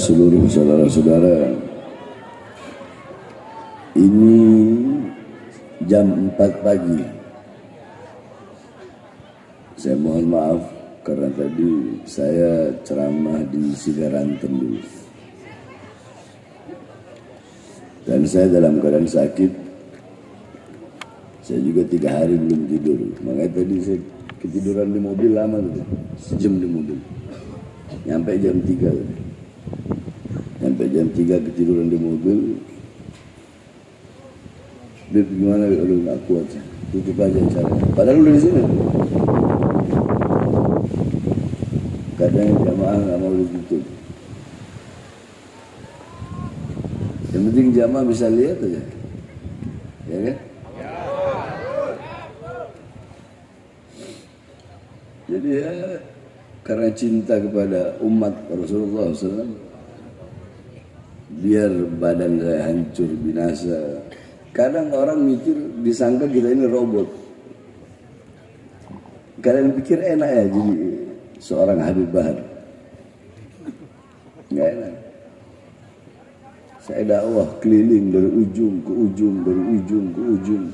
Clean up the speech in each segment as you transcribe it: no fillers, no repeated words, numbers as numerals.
seluruh saudara-saudara, ini jam 4 pagi. Saya mohon maaf karena tadi saya ceramah di Sigaranten dulu. Dan saya dalam keadaan sakit. Saya juga 3 hari belum tidur. Makanya tadi saya ketiduran di mobil lama gitu. Sejam di mobil. Nyampe jam 3 tadi. Sampai jam 3 ketiduran di mobil. Beb gimana? Aduh gak kuat. Tutup aja caranya. Padahal udah di sini. Kadang jamaah gak mau ditutup. Yang penting jamaah bisa lihat aja. Ya kan? Jadi ya karena cinta kepada umat Rasulullah SAW, biar badan saya hancur binasa. Kadang orang mikir, disangka kita ini robot. Kalian pikir enak ya jadi seorang Habib Bahar? Nggak enak. Saya dakwah keliling dari ujung ke ujung, dari ujung ke ujung,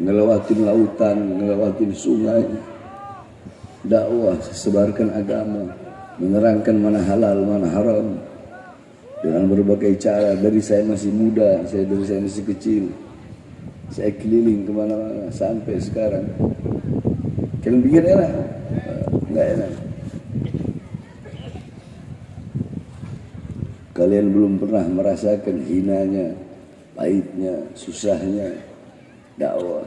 ngelewatin lautan, ngelewatin sungai. Dakwah, sebarkan agama, menerangkan mana halal, mana haram. Dengan berbagai cara, dari saya masih muda, dari saya masih kecil, saya keliling kemana-mana sampai sekarang. Kalian pikir enak? Nggak enak. Kalian belum pernah merasakan hinanya, pahitnya, susahnya dakwah.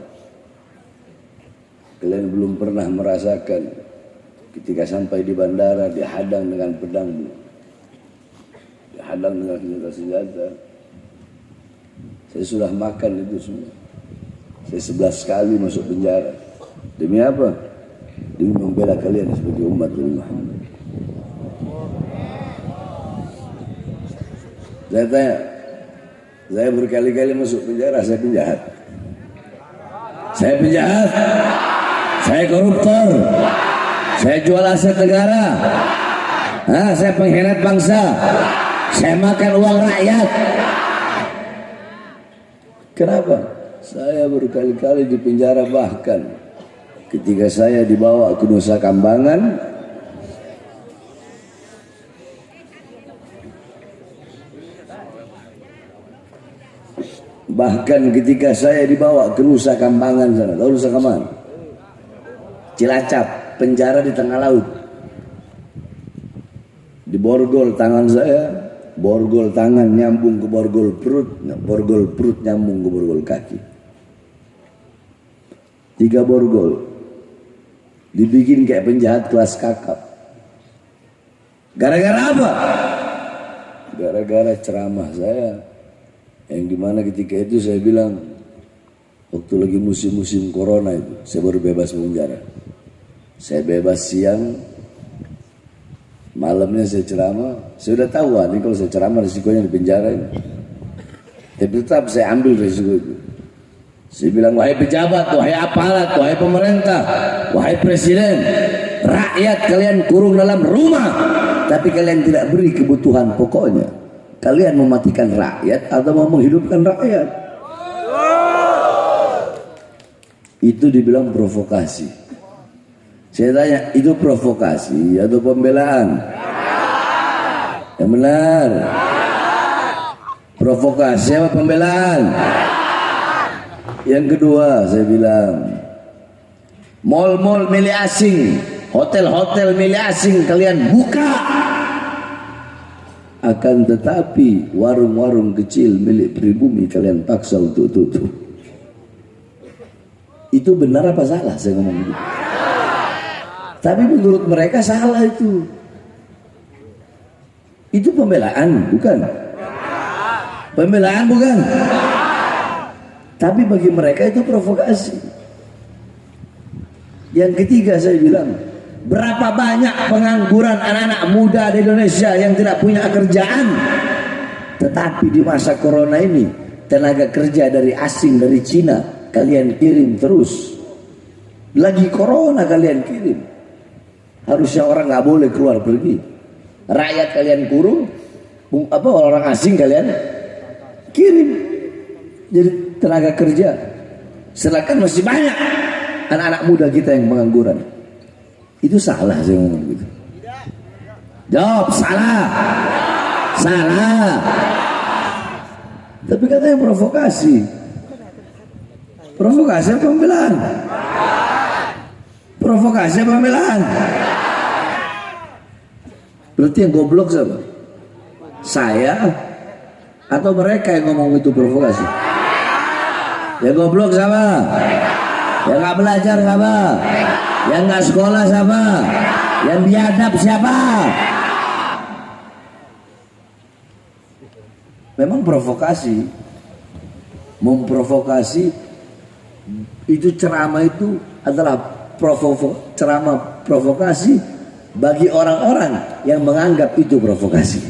Kalian belum pernah merasakan ketika sampai di bandara dihadang dengan pedang, dihadang dengan senjata-senjata. Saya sudah makan itu semua. Saya 11 kali masuk penjara. Demi apa? Demi membela kalian sebagai umat Nabi Muhammad. Saya tanya, saya berkali-kali masuk penjara, saya penjahat. Saya penjahat. Saya koruptor. Saya jual aset negara. Saya pengkhianat bangsa. Saya makan uang rakyat. Kenapa? Saya berkali-kali di penjara, bahkan ketika saya dibawa ke Nusa Kambangan, sana, tahu Nusa Kambangan? Cilacap, penjara di tengah laut. Di borgol tangan saya, borgol tangan nyambung ke borgol perut nyambung ke borgol kaki. 3 borgol. Dibikin kayak penjahat kelas kakap. Gara-gara apa? Gara-gara ceramah saya. Yang dimana ketika itu saya bilang, waktu lagi musim-musim corona itu, saya baru bebas penjara. Saya bebas siang, malamnya saya ceramah. Saya udah tahu nih kalau saya ceramah risikonya di penjara ini. Tapi tetap saya ambil risiko itu. Saya bilang, wahai pejabat, wahai aparat, wahai pemerintah, wahai presiden, rakyat kalian kurung dalam rumah, tapi kalian tidak beri kebutuhan pokoknya. Kalian mematikan rakyat atau mau menghidupkan rakyat? Itu dibilang provokasi. Saya tanya, itu provokasi atau pembelaan? Yang benar. Provokasi apa pembelaan? Yang kedua saya bilang, mal-mal milik asing, hotel-hotel milik asing kalian buka. Akan tetapi warung-warung kecil milik pribumi kalian paksa untuk tutup. Itu benar apa salah saya ngomong gitu? Tapi menurut mereka salah itu. Itu pembelaan, bukan? Pembelaan bukan? Tapi bagi mereka itu provokasi. Yang ketiga saya bilang, berapa banyak pengangguran anak-anak muda di Indonesia yang tidak punya kerjaan. Tetapi di masa corona ini, tenaga kerja dari asing, dari Cina, kalian kirim terus. Lagi corona kalian kirim. Harusnya orang nggak boleh keluar pergi. Rakyat kalian kurung, Orang asing kalian kirim jadi tenaga kerja, sedangkan masih banyak anak-anak muda kita yang pengangguran. Itu salah saya ngomong gitu. Jawab, salah. Tapi katanya provokasi apa pembelaan? Provokasi apa pembelaan? Berarti yang goblok siapa? Saya atau mereka yang ngomong itu provokasi? Yang goblok siapa? Yang nggak belajar siapa? Yang nggak sekolah siapa? Yang biadab siapa? Memang provokasi, memprovokasi itu, ceramah itu adalah ceramah provokasi bagi orang-orang yang menganggap itu provokasi.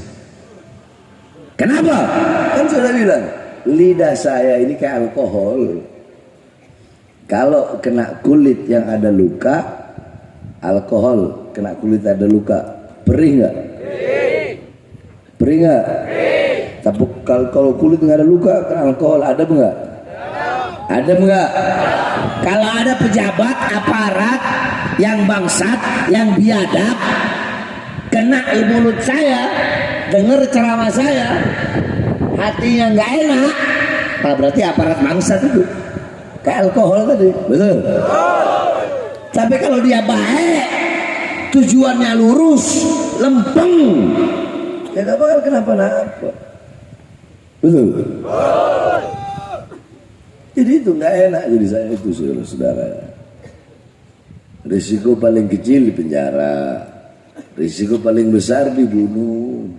Kenapa? Kan sudah bilang, lidah saya ini kayak alkohol. Kalau kena kulit yang ada luka, alkohol kena kulit ada luka, perih nggak? Perih nggak? Tapi kalau kulit nggak ada luka, kena alkohol ada nggak? Ada nggak? Kalau ada pejabat aparat yang bangsat, yang biadab, kena di mulut saya, dengar ceramah saya, hatinya nggak enak, berarti aparat bangsat itu. Kayak alkohol tadi, betul. Tapi kalau dia baik, tujuannya lurus, lempeng, ya nggak bakal kenapa-napa, betul. Jadi itu nggak enak jadi saya itu, saudara. Risiko paling kecil di penjara, risiko paling besar dibunuh.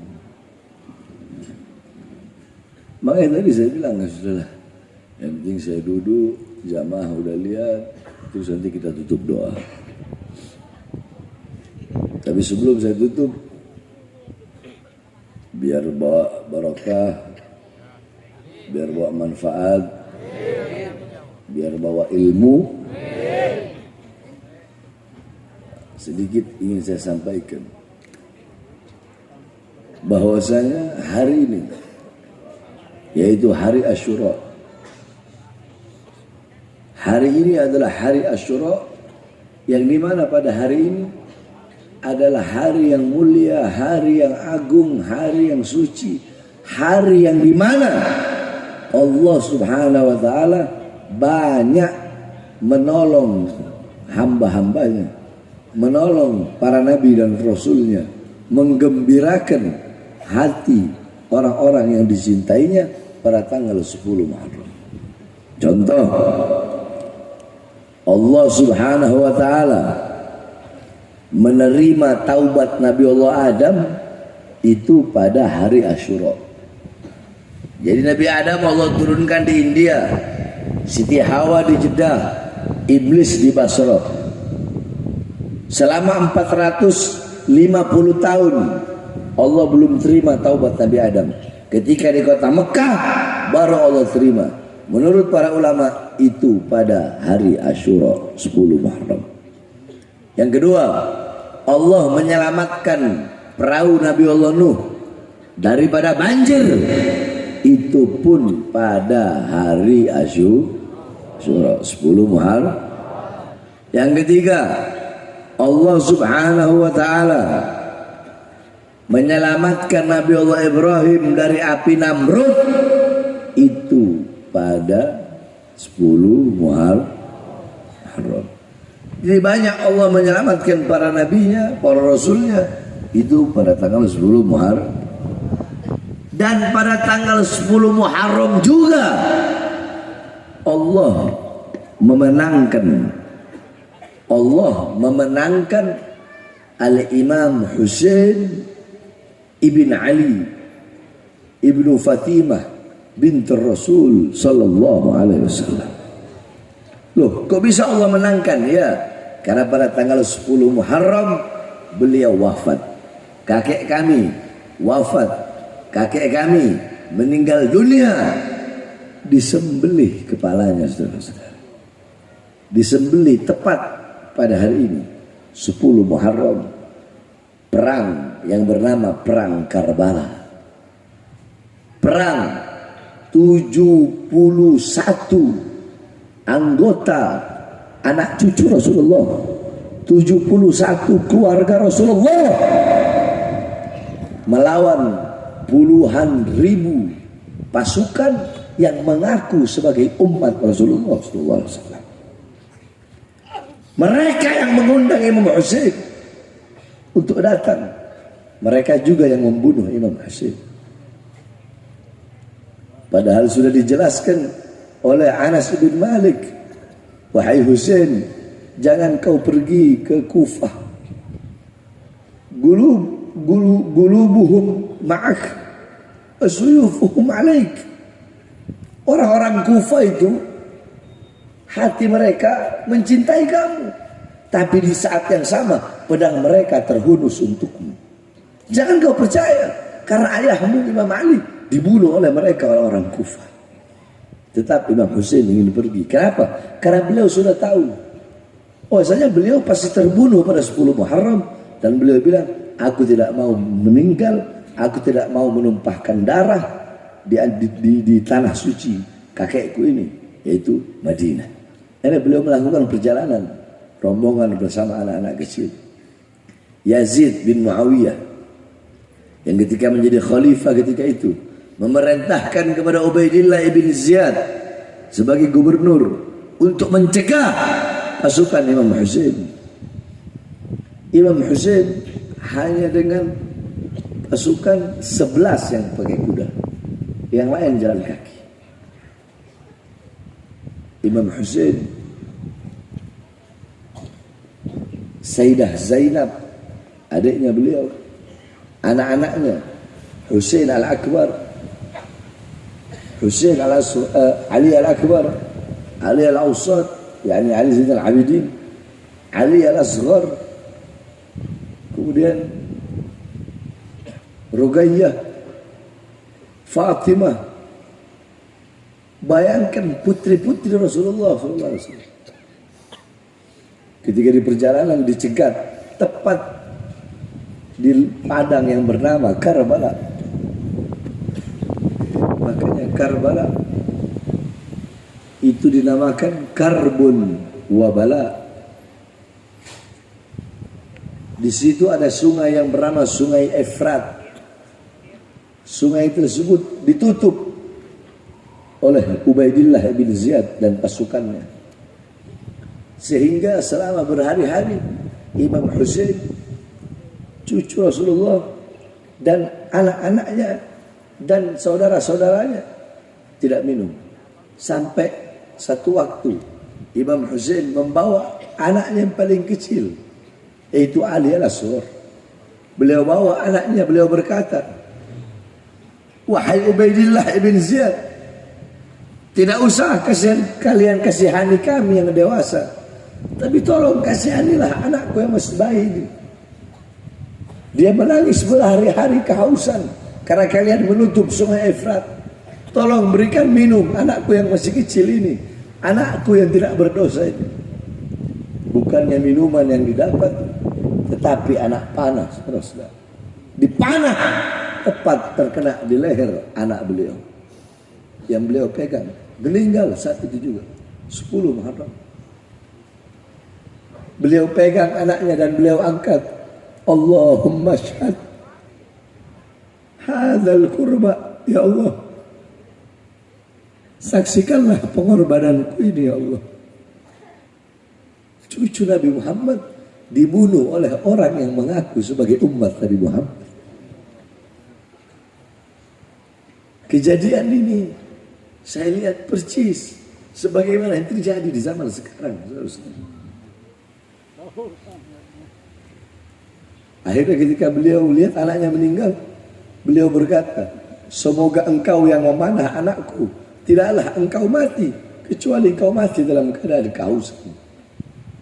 Makanya tadi saya bilang, sudahlah, yang penting saya duduk, jamaah udah lihat, terus nanti kita tutup doa. Tapi sebelum saya tutup, biar bawa barokah, biar bawa manfaat, biar bawa ilmu, sedikit ingin saya sampaikan bahwasanya hari ini, yaitu hari Asyura. Hari ini adalah hari Asyura, yang dimana pada hari ini adalah hari yang mulia, hari yang agung, hari yang suci, hari yang dimana Allah Subhanahu wa Ta'ala banyak menolong hamba-hambanya, menolong para nabi dan rasulnya, menggembirakan hati orang-orang yang dicintainya pada tanggal 10 Muharram. Contoh, Allah Subhanahu wa Ta'ala menerima taubat Nabi Allah Adam itu pada hari Asyura. Jadi Nabi Adam Allah turunkan di India, Siti Hawa di Jeddah, Iblis di Basra. Selama 450 tahun Allah belum terima taubat Nabi Adam. Ketika di kota Mekah baru Allah terima. Menurut para ulama itu pada hari Asyura 10 Muharram. Yang kedua, Allah menyelamatkan perahu Nabi Allah Nuh daripada banjir. Itu pun pada hari Asyura 10 Muharram. Yang ketiga, Allah Subhanahu wa Ta'ala menyelamatkan Nabi Allah Ibrahim dari api Namrud itu pada 10 Muharram. Jadi banyak Allah menyelamatkan para nabinya, para rasulnya itu pada tanggal 10 Muharram. Dan pada tanggal 10 Muharram juga Allah memenangkan Al-Imam Husain ibn Ali ibnu Fatimah bint Rasul sallallahu alaihi wasallam. Loh, kok bisa Allah menangkan? Ya, karena pada tanggal 10 Muharram beliau wafat. Kakek kami wafat. Kakek kami meninggal dunia, disembelih kepalanya, saudara-saudara. Disembelih tepat pada hari ini 10 Muharram, perang yang bernama Perang Karbala. perang 71 anggota anak cucu Rasulullah, 71 keluarga Rasulullah melawan puluhan ribu pasukan yang mengaku sebagai umat Rasulullah SAW. Mereka yang mengundang Imam Husain untuk datang, mereka juga yang membunuh Imam Husain. Padahal sudah dijelaskan oleh Anas bin Malik, wahai Husain, jangan kau pergi ke Kufah. Gulubuhum ma'ak, asuyufuhum alaik. Orang-orang Kufah itu hati mereka mencintai kamu, tapi di saat yang sama pedang mereka terhunus untukmu. Jangan kau percaya, karena ayahmu Imam Ali dibunuh oleh mereka orang-orang Kufah. Tetap Imam Husain ingin pergi. Kenapa? Karena beliau sudah tahu, bahwasanya beliau pasti terbunuh pada 10 Muharram, dan beliau bilang, aku tidak mau meninggal, aku tidak mau menumpahkan darah di tanah suci kakekku ini, yaitu Madinah. Ini beliau melakukan perjalanan rombongan bersama anak-anak kecil. Yazid bin Muawiyah yang ketika menjadi khalifah ketika itu memerintahkan kepada Ubaidillah ibn Ziyad sebagai gubernur untuk mencegah pasukan Imam Husain. Imam Husain hanya dengan pasukan 11 yang pakai kuda, yang lain jalan kaki. Imam Husain, Sayyidah Zainab adiknya beliau, anak-anaknya Husain al-Akbar, Husain Ali al-Akbar, Ali al-Awsat, yani Ali Zain al-Abidin, Ali al-Asghar, kemudian Ruqayyah, Fatimah. Bayangkan putri-putri Rasulullah SAW ketika di perjalanan dicegat tepat di padang yang bernama Karbala. Makanya Karbala itu dinamakan Karbun Wabala. Di situ ada sungai yang bernama Sungai Efrat. Sungai tersebut ditutup oleh Ubaidillah bin Ziyad dan pasukannya, sehingga selama berhari-hari Imam Husain, cucu Rasulullah, dan anak-anaknya dan saudara-saudaranya tidak minum. Sampai satu waktu Imam Husain membawa anaknya yang paling kecil, yaitu Ali al-Asghar. Beliau bawa anaknya, beliau berkata, wahai Ubaidillah bin Ziyad, tidak usah kalian kasihani kami yang dewasa, tapi tolong kasihanilah anakku yang masih bayi ini. Dia menangis berhari-hari kehausan karena kalian menutup Sungai Efrat. Tolong berikan minum anakku yang masih kecil ini, anakku yang tidak berdosa ini. Bukannya minuman yang didapat, tetapi anak panah, saudara. Dipanah tepat terkena di leher anak beliau yang beliau pegang. Meninggal saat itu juga 10 Muharram. Beliau pegang anaknya dan beliau angkat, Allahumma syahad hadzal qurba, ya Allah, saksikanlah pengorbananku ini, ya Allah. Cucu Nabi Muhammad dibunuh oleh orang yang mengaku sebagai umat Nabi Muhammad. Kejadian ini saya lihat persis sebagaimana yang terjadi di zaman sekarang. Akhirnya ketika beliau lihat anaknya meninggal, beliau berkata, semoga engkau yang memanah anakku, tidaklah engkau mati, kecuali engkau mati dalam keadaan kehausan.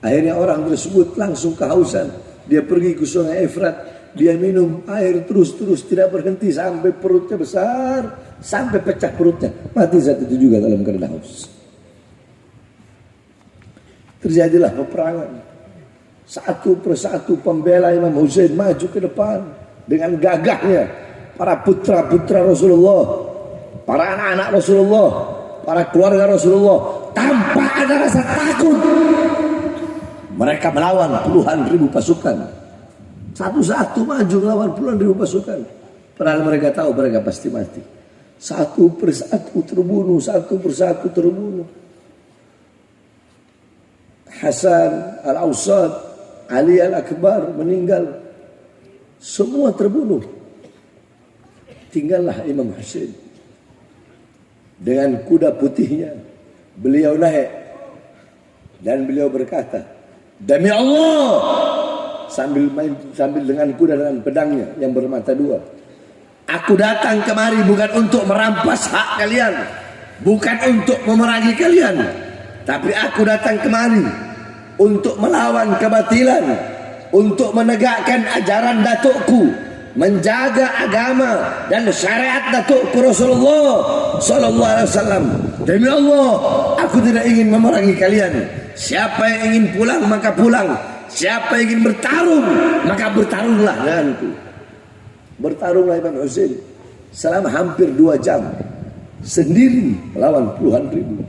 Akhirnya orang tersebut langsung kehausan. Dia pergi ke Sungai Efrat, dia minum air terus-terus tidak berhenti sampai perutnya besar, sampai pecah perutnya, mati saat itu juga dalam keadaan haus. Terjadilah peperangan. Satu persatu pembela Imam Husain maju ke depan dengan gagahnya. Para putra-putra Rasulullah para anak-anak Rasulullah, para keluarga Rasulullah, tanpa ada rasa takut, mereka melawan puluhan ribu pasukan. Satu-satu maju melawan puluhan ribu pasukan. Padahal mereka tahu mereka pasti mati. Satu persatu terbunuh, satu persatu terbunuh. Hasan Al-Awsat, Ali Al-Akbar meninggal. Semua terbunuh. Tinggallah Imam Husain. Dengan kuda putihnya, beliau naik. Dan beliau berkata, demi Allah, sambil dengan kuda dengan pedangnya yang bermata dua, aku datang kemari bukan untuk merampas hak kalian, bukan untuk memerangi kalian, tapi aku datang kemari untuk melawan kebatilan, untuk menegakkan ajaran datukku, menjaga agama dan syariat datukku Rasulullah sallallahu alaihi wasallam. Demi Allah, aku tidak ingin memerangi kalian. Siapa yang ingin pulang maka pulang. Siapa yang ingin bertarung maka bertarunglah denganku. Bertarunglah Imam Husain selama hampir 2 jam sendiri melawan puluhan ribu.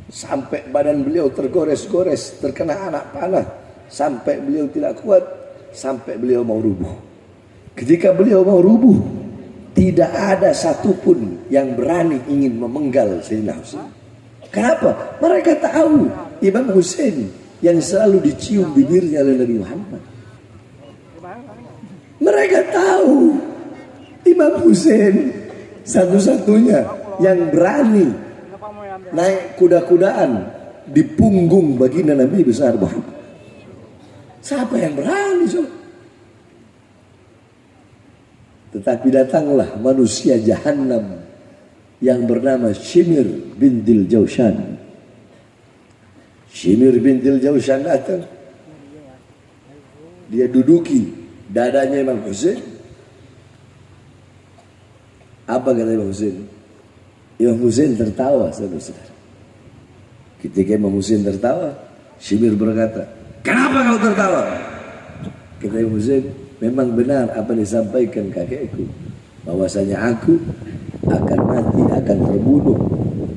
Sampai badan beliau tergores-gores, terkena anak panah, sampai beliau tidak kuat, sampai beliau mau rubuh. Ketika beliau mau rubuh, tidak ada satupun yang berani ingin memenggal Sayyidina Husain. Kenapa? Mereka tahu Imam Husain yang selalu dicium bibirnya oleh Nabi Muhammad. Mereka tahu Imam Husain satu-satunya yang berani naik kuda-kudaan di punggung baginda Nabi besar Muhammad. Siapa yang berani? Tetapi datanglah manusia Jahannam yang bernama Shimir bintil Jaushan. Shimir bintil Jaushan datang. Dia duduki dadanya Imam Husain. Apa kata Imam Husain? Imam Husain tertawa, saudara-saudara. Ketika Imam Husain tertawa, Shimir berkata, kenapa kau tertawa? Kata Imam Husain, memang benar apa yang disampaikan kakekku, bahwasanya aku akan mati, akan terbunuh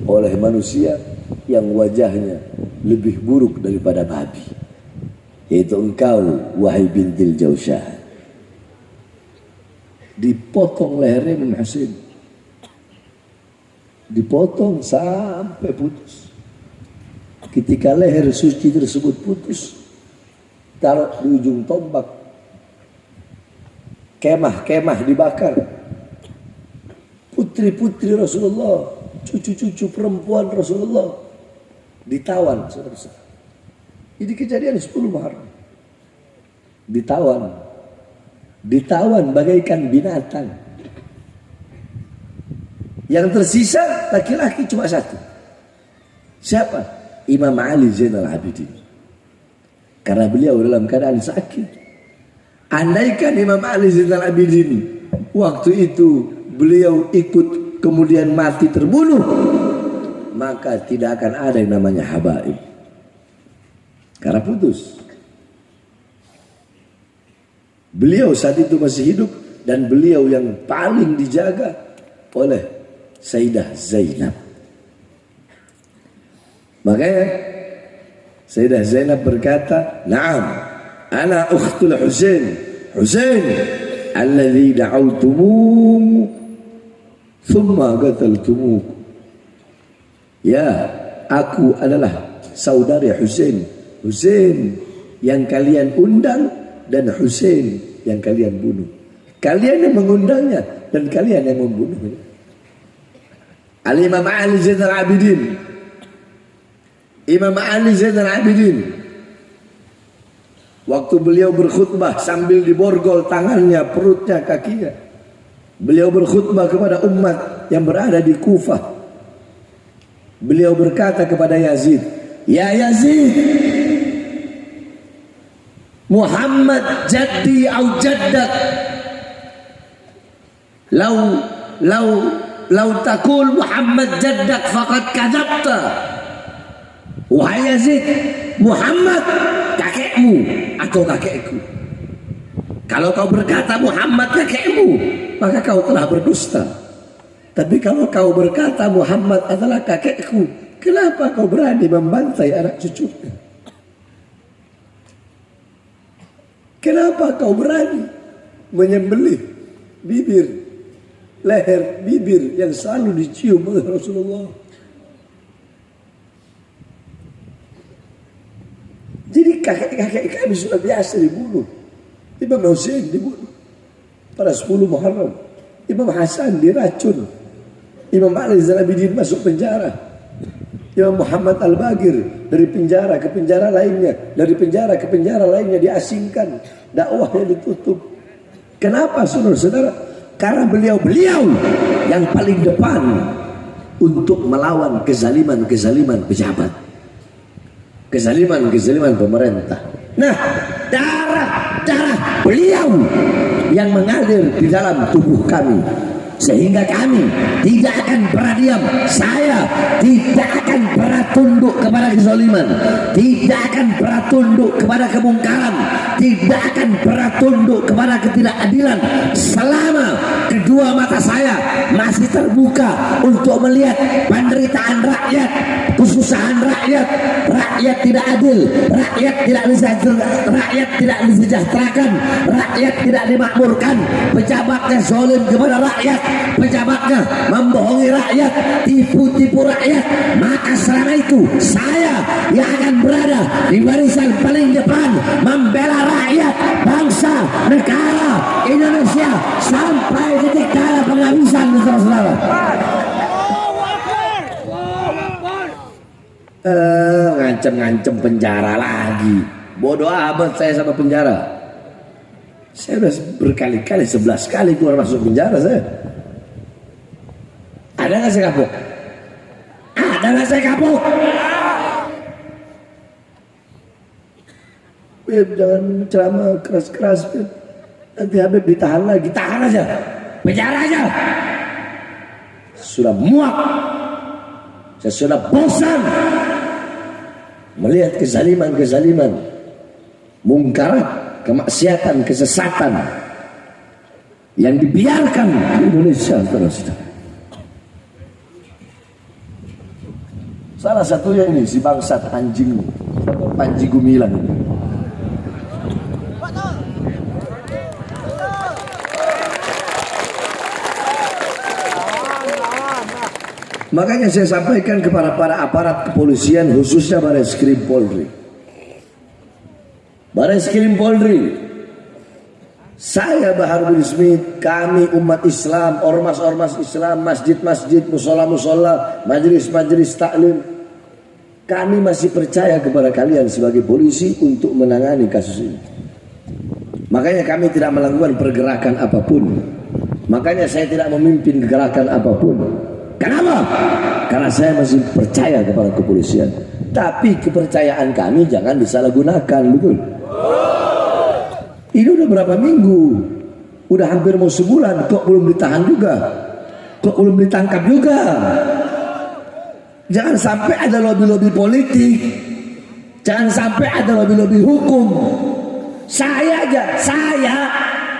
oleh manusia yang wajahnya lebih buruk daripada babi, yaitu engkau, wahai bintil Jaushan. Dipotong lehernya Imam Husain, dipotong sampai putus. Ketika leher suci tersebut putus, taruh di ujung tombak, kemah dibakar. Putri-putri Rasulullah, cucu-cucu perempuan Rasulullah ditawan, saudara-saudara. Ini kejadian 10 Muharram. Ditawan bagaikan binatang. Yang tersisa laki-laki cuma satu. Siapa? Imam Ali Zainal Abidin. Karena beliau dalam keadaan sakit. Andaikan Imam Ali Zainal Abidin waktu itu beliau ikut kemudian mati terbunuh, maka tidak akan ada yang namanya habaib. Karena putus. Beliau saat itu masih hidup dan beliau yang paling dijaga oleh Sayyidah Zainab. Makanya Sayyidah Zainab berkata, "Na'am, ana ukhtul Husain. Husain alladhi da'awtumuhu thumma qataltumuhu." Ya, aku adalah saudari Husain. Husain yang kalian undang dan Husain yang kalian bunuh. Kalian yang mengundangnya dan kalian yang membunuhnya. Al-Imam Ali Zainal Abidin. Imam Ali Zainal Abidin, waktu beliau berkhutbah sambil diborgol tangannya, perutnya, kakinya, beliau berkhutbah kepada umat yang berada di Kufah. Beliau berkata kepada Yazid, "Ya Yazid, Muhammad jaddi au jaddak. Lau takul Muhammad jaddak faqad kadzabta." Wahai Yazid, Muhammad kakekmu atau kakekku. Kalau kau berkata Muhammad kakekmu, maka kau telah berdusta. Tapi kalau kau berkata Muhammad adalah kakekku, kenapa kau berani membantai anak cucunya? Kenapa kau berani menyembelih bibir, leher, bibir yang selalu dicium oleh Rasulullah? Jadi kakek-kakek kami sudah biasa dibunuh. Imam Hussein dibunuh pada 10 Muharram. Imam Hasan diracun. Imam Ali Zainal Abidin masuk penjara. Imam Muhammad Al-Bagir dari penjara ke penjara lainnya, dari penjara ke penjara lainnya diasingkan, dakwahnya ditutup. Kenapa saudara-saudara? Karena beliau-beliau yang paling depan untuk melawan kezaliman-kezaliman pejabat, kezaliman-kezaliman pemerintah. Nah, darah beliau yang mengalir di dalam tubuh kami, sehingga kami tidak akan pernah diam. Saya tidak akan pernah tunduk kepada kezaliman, tidak akan pernah tunduk kepada kemungkaran, tidak akan pernah tunduk kepada ketidakadilan selama kedua mata saya masih terbuka untuk melihat penderitaan rakyat, kesusahan rakyat, rakyat tidak adil, rakyat tidak disejahterakan, rakyat tidak dimakmurkan, pejabatnya zalim kepada rakyat, pejabatnya membohongi rakyat, tipu-tipu rakyat. Maka selama itu saya yang akan berada di barisan paling depan membela rakyat, bangsa, negara Indonesia sampai titik darah penghabisan, saudara-saudara. Ngancem-ngancem penjara lagi. Bodoh amat saya sama penjara. Saya udah berkali-kali, 11 kali keluar masuk penjara saya. Ada nggak saya kapok? Ada nggak saya kapok? Jangan ceramah keras-keras. Nanti Habib ditahan lagi. Tahan aja, penjara aja. Sudah muak, saya sudah bosan melihat kezaliman-kezaliman, mungkarat, kemaksiatan, kesesatan yang dibiarkan di Indonesia, saudara-saudara. Salah satunya ini si bangsat anjing Panji Gumilang ini. Makanya saya sampaikan kepada para aparat kepolisian, khususnya Bareskrim Polri. Bareskrim Polri, saya Bahar bin Smith, kami umat Islam, ormas-ormas Islam, masjid-masjid, musola-musola, majelis-majelis taklim, kami masih percaya kepada kalian sebagai polisi untuk menangani kasus ini. Makanya kami tidak melakukan pergerakan apapun. Makanya saya tidak memimpin gerakan apapun. Kenapa? Karena saya masih percaya kepada kepolisian. Tapi kepercayaan kami jangan disalahgunakan, betul? Ini udah berapa minggu? Udah hampir mau sebulan, kok belum ditahan juga? Kok belum ditangkap juga? Jangan sampai ada lobby-lobby politik. Jangan sampai ada lobby-lobby hukum. Saya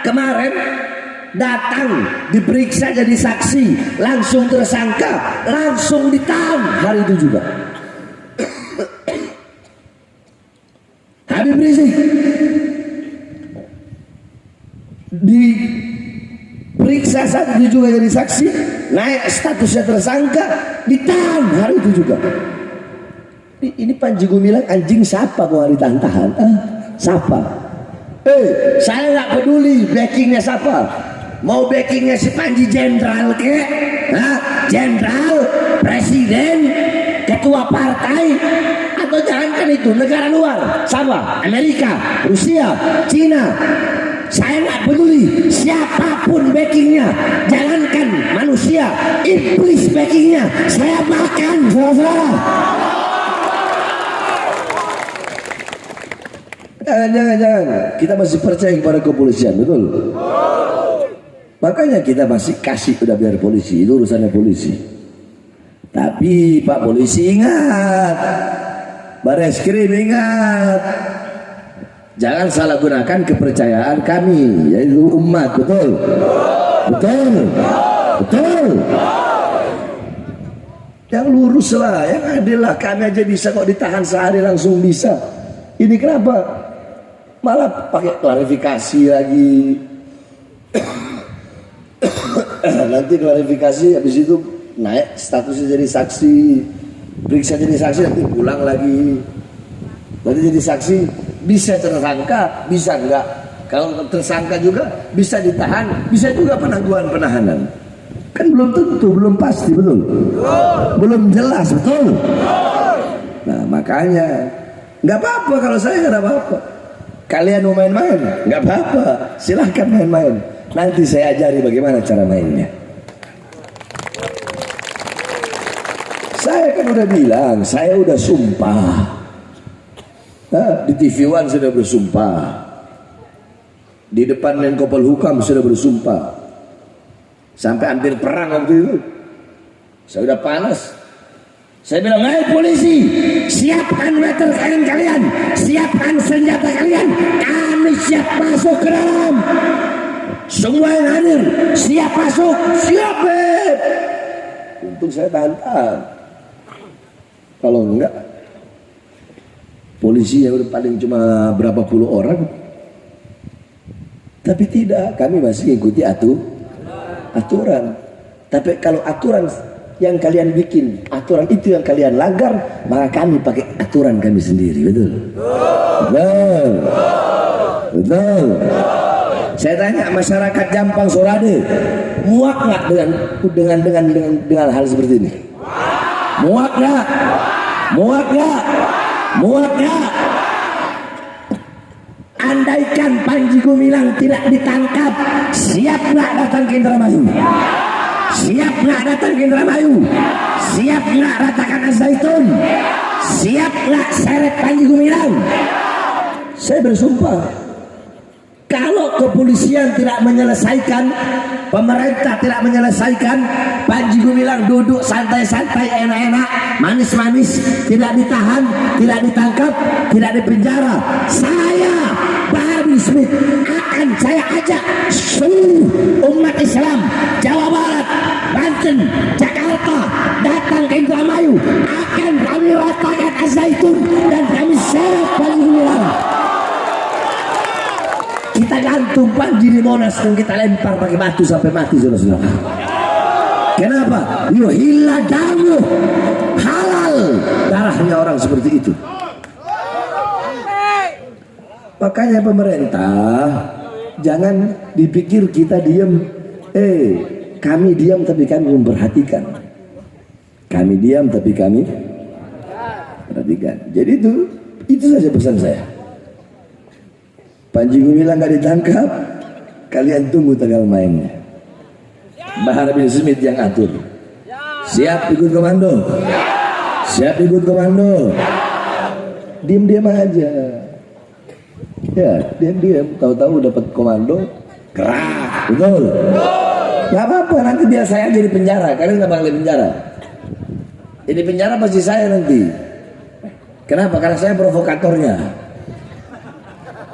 kemarin datang diperiksa jadi saksi, langsung tersangka, langsung ditahan hari itu juga. Habib Rizik diperiksa saat itu juga jadi saksi, naik statusnya tersangka, ditahan hari itu juga. Ini Panji Gumilang anjing siapa kok hari tahan-tahan? Siapa? Saya nggak peduli backingnya siapa. Mau backingnya si Panji jenderal ke? Jenderal, presiden, ketua partai, atau jangankan itu negara luar, sama Amerika, Rusia, Cina. Saya nggak peduli siapapun backingnya, jangankan manusia, iblis backingnya, saya makan, saudara-saudara. Jangan. Kita masih percaya kepada kepolisian, betul? Makanya kita masih kasih, udah biar polisi, itu urusannya polisi. Tapi Pak Polisi ingat, Bareskrim ingat, jangan salah gunakan kepercayaan kami, yaitu umat, betul? Betul? Betul? Yang lurus lah, yang adil lah. Kami aja bisa kok ditahan sehari langsung bisa. Ini kenapa? Malah pakai klarifikasi lagi. Nanti klarifikasi, habis itu naik statusnya jadi saksi, periksa jadi saksi, nanti pulang lagi. Nanti jadi saksi, bisa tersangka, bisa enggak. Kalau tersangka juga bisa ditahan, bisa juga penangguhan penahanan. Kan belum tentu, belum pasti, betul? Belum jelas, betul? Nah makanya nggak apa-apa kalau saya nggak apa-apa. Kalian mau main-main, nggak apa-apa, silahkan main-main. Nanti saya ajari bagaimana cara mainnya. Saya kan udah bilang, saya udah sumpah. Nah, di TV One sudah bersumpah. Di depan Menko Polhukam sudah bersumpah. Sampai hampir perang waktu itu. Saya udah panas. Saya bilang, "Hei polisi, siapkan water cannon kalian, siapkan senjata kalian. Kami siap masuk ke dalam. Semua yang hadir, siap masuk, siap." Untung saya tahan-tahan. Kalau enggak, polisi yang udah paling cuma berapa puluh orang. Tapi tidak, kami masih ikuti aturan. Tapi kalau aturan yang kalian bikin, aturan itu yang kalian langgar, maka kami pakai aturan kami sendiri, betul? Betul. Saya tanya masyarakat Jampang Sorade, muak nggak dengan hal seperti ini? Muak nggak? Muak nggak? Muak nggak? Andaikan Panji Gumilang tidak ditangkap, siap nggak datang ke Indramayu? Siap nggak datang ke Indramayu? Siap nggak ratakan Al-Zaitun? Siap nggak seret Panji Gumilang? Saya bersumpah, kalau kepolisian tidak menyelesaikan, pemerintah tidak menyelesaikan, Panji Gumilang duduk santai-santai, enak-enak, manis-manis, tidak ditahan, tidak ditangkap, tidak dipenjara, saya Bahar bin Smith akan saya ajak seluruh umat Islam Jawa Barat, Banten, Jakarta datang ke Indramayu, akan kami ratakan Al-Zaitun dan kami seret Panji Gumilang. Kita gantung Panji di Monas dan kita lempar pakai batu sampai mati, saudara-saudara. Kenapa? Yuhilla damu, halal darahnya orang seperti itu. Makanya pemerintah jangan dipikir kita diam. Kami diam tapi kami memperhatikan. Kami diam tapi kami perhatikan. Jadi itu saja pesan saya. Panji Gumilang nggak ditangkap, kalian tunggu tanggal mainnya. Bahar bin Smith yang atur. Siap ikut komando. Siap ikut komando. Diam-diam aja. Ya, diam-diam. Tahu-tahu dapat komando, kerak, betul. Gak apa-apa, nanti biar saya jadi penjara. Kalian nggak bakal di penjara. Ini penjara pasti saya nanti. Kenapa? Karena saya provokatornya.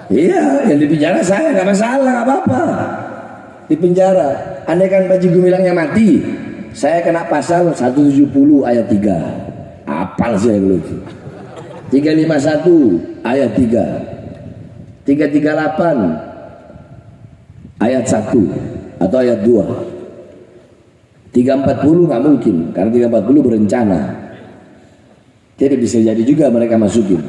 Iya, yang di penjara saya, nggak masalah, nggak apa-apa. Di penjara, andaikan Panji Gumilangnya mati, saya kena pasal 170 ayat 3. Apal saya dulu. 351 ayat 3. 338 ayat 1 atau ayat 2. 340 nggak mungkin, karena 340 berencana. Jadi bisa jadi juga mereka masukin.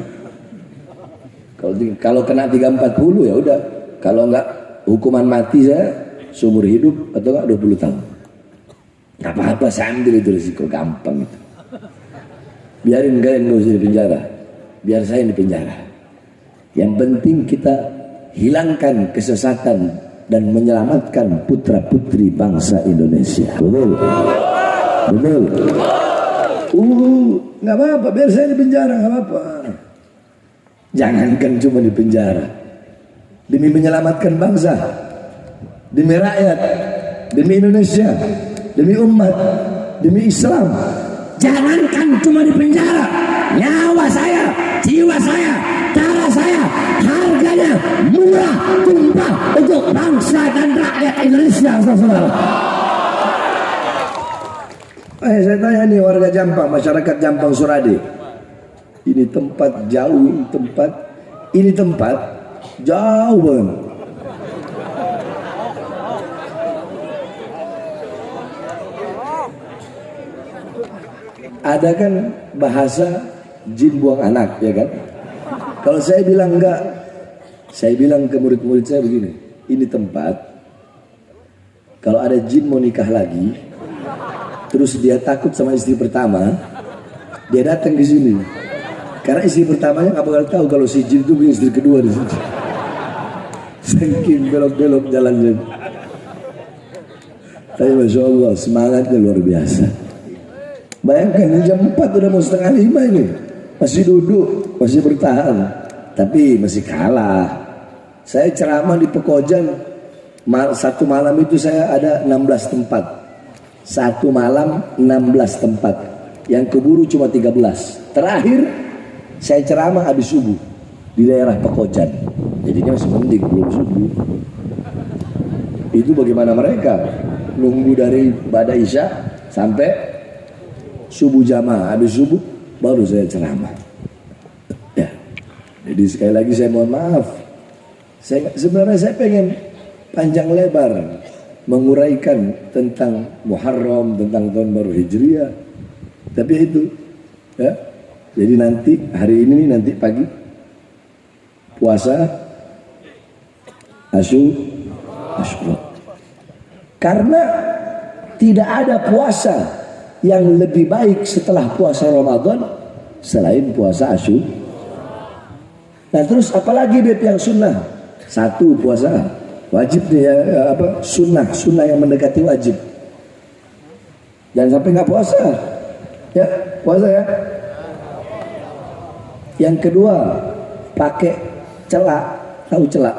Kalau kena 340 ya udah. Kalau enggak hukuman mati saya seumur hidup atau enggak 20 tahun. Gak apa-apa, saya ambil itu risiko, gampang itu. Biarin kalian nggak usah di penjara, biar saya di penjara. Yang penting kita hilangkan kesesatan dan menyelamatkan putra putri bangsa Indonesia. Betul, betul. Nggak apa-apa, biar saya di penjara, nggak apa-apa. Jangankan cuma di penjara, demi menyelamatkan bangsa, demi rakyat, demi Indonesia, demi umat, demi Islam. Jangankan cuma di penjara, nyawa saya, jiwa saya, darah saya, harganya murah, tumpah untuk bangsa dan rakyat Indonesia, saudara. Saya tanya nih warga Jampang, masyarakat Jampang Surade. Ini tempat jauh, ini tempat jauh banget. Ada kan bahasa jin buang anak, ya kan? Kalau saya bilang enggak, saya bilang ke murid-murid saya begini, ini tempat kalau ada jin mau nikah lagi, terus dia takut sama istri pertama, dia datang ke sini. Karena istri pertamanya nggak bakal tahu kalau si jin itu punya istri kedua di sini. Saking belok-belok jalannya. Tapi Masya Allah, semangatnya luar biasa. Bayangkan ini jam 4 udah mau setengah 5 ini. Masih duduk, masih bertahan. Tapi masih kalah. Saya ceramah di Pekojan, satu malam itu saya ada 16 tempat. Satu malam 16 tempat. Yang keburu cuma 13. Terakhir saya ceramah habis subuh di daerah Pekojan. Jadinya masih penting, belum subuh. Itu bagaimana mereka nunggu dari Ba'da Isya sampai subuh jamaah, habis subuh baru saya ceramah. Ya. Jadi sekali lagi saya mohon maaf. Sebenarnya saya pengen panjang lebar menguraikan tentang Muharram, tentang tahun baru Hijriah. Tapi itu ya. Jadi nanti hari ini nanti pagi puasa Asyura. Karena tidak ada puasa yang lebih baik setelah puasa Ramadan selain puasa Asyura. Nah terus apalagi Beb yang sunnah? Satu puasa wajib ya, sunnah yang mendekati wajib. Jangan sampai nggak puasa. Ya puasa ya. Yang kedua pakai celak, tahu celak?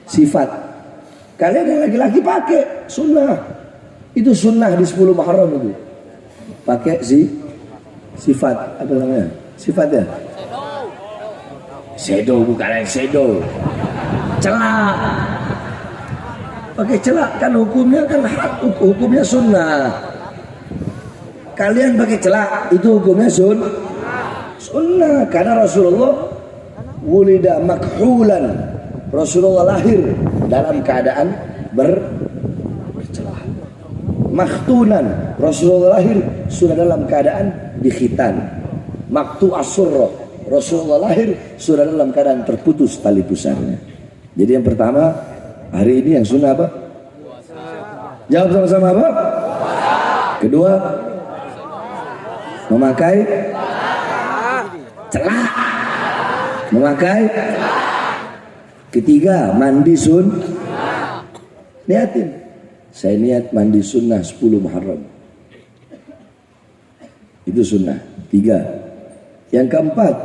Sifat. Kalian yang laki-laki pakai sunnah. Itu sunnah di 10 Muharram itu. Pakai sifat apa namanya? Sifat ya? Shadow bukan yang shadow. Celak. Pakai celak kan hukumnya hukumnya sunnah. Kalian pakai celak itu hukumnya sunnah karena Rasulullah wulida makhulan. Rasulullah lahir dalam keadaan bercelah. Makhtunan, Rasulullah lahir sudah dalam keadaan dikhitan. Maktu asurro, Rasulullah lahir sudah dalam keadaan terputus tali pusarnya. Jadi yang pertama hari ini yang sunnah apa? Jawab sama-sama apa? Kedua memakai celak. Memakai. Ketiga mandi niatin. Saya niat mandi sunnah 10 Muharram. Itu sunnah. 3. Yang keempat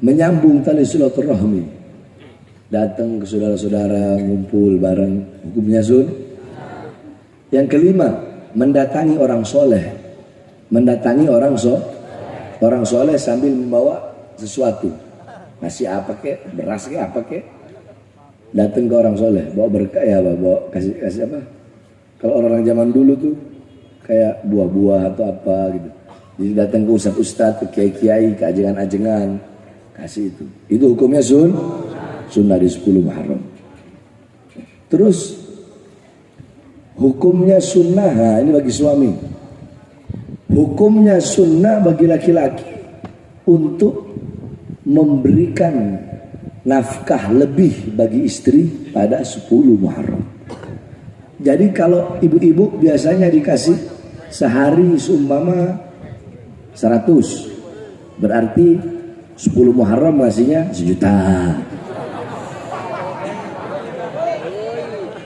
menyambung tali silaturahmi. Datang ke saudara-saudara ngumpul bareng, hukumnya Yang kelima mendatangi orang soleh. Mendatangi orang soleh sambil membawa sesuatu, ngasih apa kek, beras kek, apa kek, datang ke orang soleh, bawa berkah ya, bawa kasih apa? Kalau orang zaman dulu tuh kayak buah-buah atau apa gitu. Jadi datang ke ustadz, ke kiai-kiai, ke ajengan-ajengan, kasih itu. Itu hukumnya sunnah di 10 Muharram. Terus hukumnya sunnah, nah ini bagi suami. Hukumnya sunnah bagi laki-laki untuk memberikan nafkah lebih bagi istri pada 10 Muharram. Jadi kalau ibu-ibu biasanya dikasih sehari seumpama 100, berarti 10 Muharram ngasihnya 1 juta.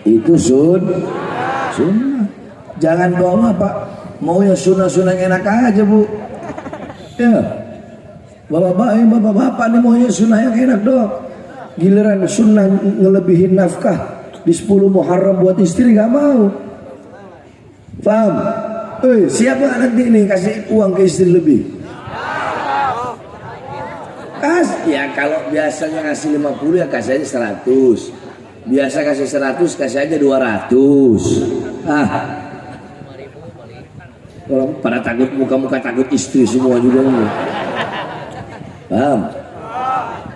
Itu sunnah. Jangan bawa Pak, mau yang sunnah-sunnah yang enak aja Bu. Ya. Bapak-bapak nih maunya sunnah yang enak dong. Giliran sunnah ngelebihin nafkah di 10 Muharram buat istri gak mau. Paham? Siapa nanti nih kasih uang ke istri lebih? Ya kalau biasanya ngasih 50 ya kasih aja 100. Biasa kasih 100, kasih aja 200. Orang pada takut, muka-muka takut istri semua juga. Paham?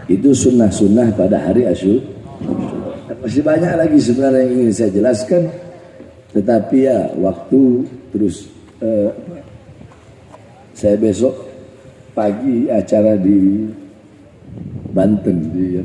Itu sunnah-sunnah pada hari Asyura. Masih banyak lagi sebenarnya yang ingin saya jelaskan, tetapi ya waktu terus. Saya besok pagi acara di Banten di